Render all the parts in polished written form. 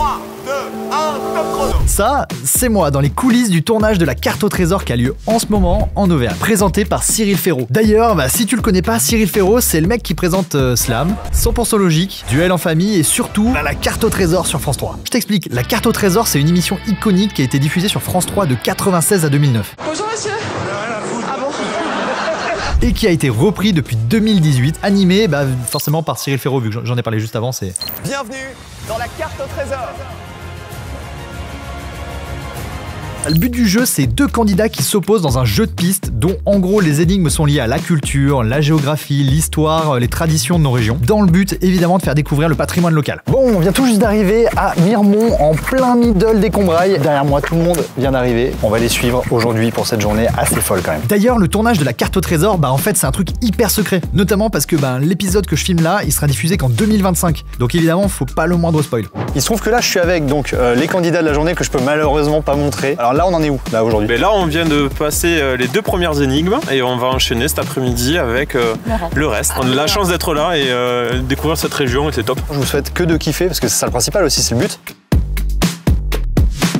3, 2, 1, top chrono. Ça, c'est moi dans les coulisses du tournage de la carte au trésor qui a lieu en ce moment en Auvergne, présenté par Cyril Ferraud. D'ailleurs, si tu le connais pas, Cyril Ferraud, c'est le mec qui présente Slam, 100% logique, Duel en famille et surtout la carte au trésor sur France 3. Je t'explique, la carte au trésor, c'est une émission iconique qui a été diffusée sur France 3 de 96 à 2009. Bonjour monsieur. Ah bon? Et qui a été repris depuis 2018, animé forcément par Cyril Ferraud, vu que j'en ai parlé juste avant, c'est... Bienvenue dans la carte au trésor. Le but du jeu, c'est deux candidats qui s'opposent dans un jeu de pistes dont en gros les énigmes sont liées à la culture, la géographie, l'histoire, les traditions de nos régions, dans le but évidemment de faire découvrir le patrimoine local. Bon, on vient tout juste d'arriver à Miremont, en plein middle des Combrailles. Derrière moi, tout le monde vient d'arriver. On va les suivre aujourd'hui pour cette journée assez folle quand même. D'ailleurs, le tournage de la carte au trésor, en fait c'est un truc hyper secret, notamment parce que l'épisode que je filme là, il sera diffusé qu'en 2025. Donc évidemment, faut pas le moindre spoil. Il se trouve que là, je suis avec donc les candidats de la journée que je peux malheureusement pas montrer. Alors là, on en est où là aujourd'hui? Là, on vient de passer les deux premières énigmes et on va enchaîner cet après-midi avec le reste. On a la chance d'être là et découvrir cette région et c'est top. Je vous souhaite que de kiffer parce que c'est ça le principal aussi, c'est le but.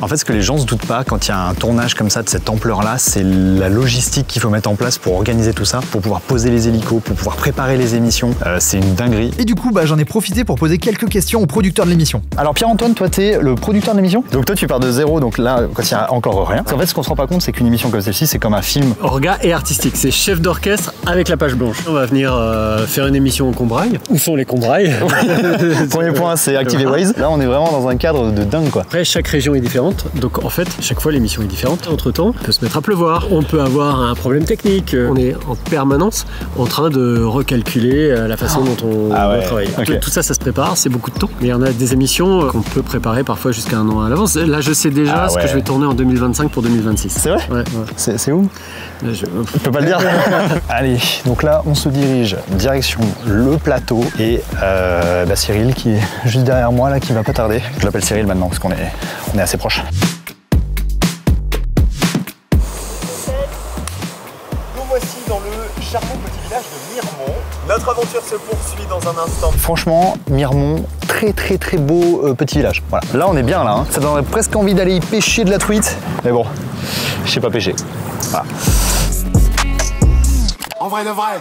En fait, ce que les gens se doutent pas quand il y a un tournage comme ça de cette ampleur-là, c'est la logistique qu'il faut mettre en place pour organiser tout ça, pour pouvoir poser les hélicos, pour pouvoir préparer les émissions. C'est une dinguerie. Et du coup, j'en ai profité pour poser quelques questions au producteur de l'émission. Alors Pierre-Antoine, toi, t'es le producteur de l'émission. Donc toi, tu pars de zéro. Donc là, quand il y a encore rien. En fait, ce qu'on se rend pas compte, c'est qu'une émission comme celle-ci, c'est comme un film. Orga et artistique, c'est chef d'orchestre avec la page blanche. On va venir faire une émission en Combrailles. Où sont les Combrailles? Premier point, c'est activer Waze. Là, on est vraiment dans un cadre de dingue, quoi. Après, chaque région est différente. Donc en fait, chaque fois l'émission est différente. Entre temps, il peut se mettre à pleuvoir, on peut avoir un problème technique. On est en permanence en train de recalculer la façon dont on va travailler. Okay. Tout ça, ça se prépare, c'est beaucoup de temps. Mais on a des émissions qu'on peut préparer parfois jusqu'à un an à l'avance. Là, je sais déjà ce que je vais tourner en 2025 pour 2026. C'est vrai? Ouais. C'est où? Je peux pas le dire. Allez, donc là, on se dirige direction le plateau et Cyril qui est juste derrière moi là, qui va pas tarder. Je l'appelle Cyril maintenant parce qu'on est assez proche. Voici dans le charmant petit village de Miremont. Notre aventure se poursuit dans un instant. Franchement, Miremont, très beau petit village. Voilà. Là, on est bien là. Hein. Ça donnerait presque envie d'aller y pêcher de la truite. Mais bon, je sais pas pêcher. Voilà. En vrai de vrai,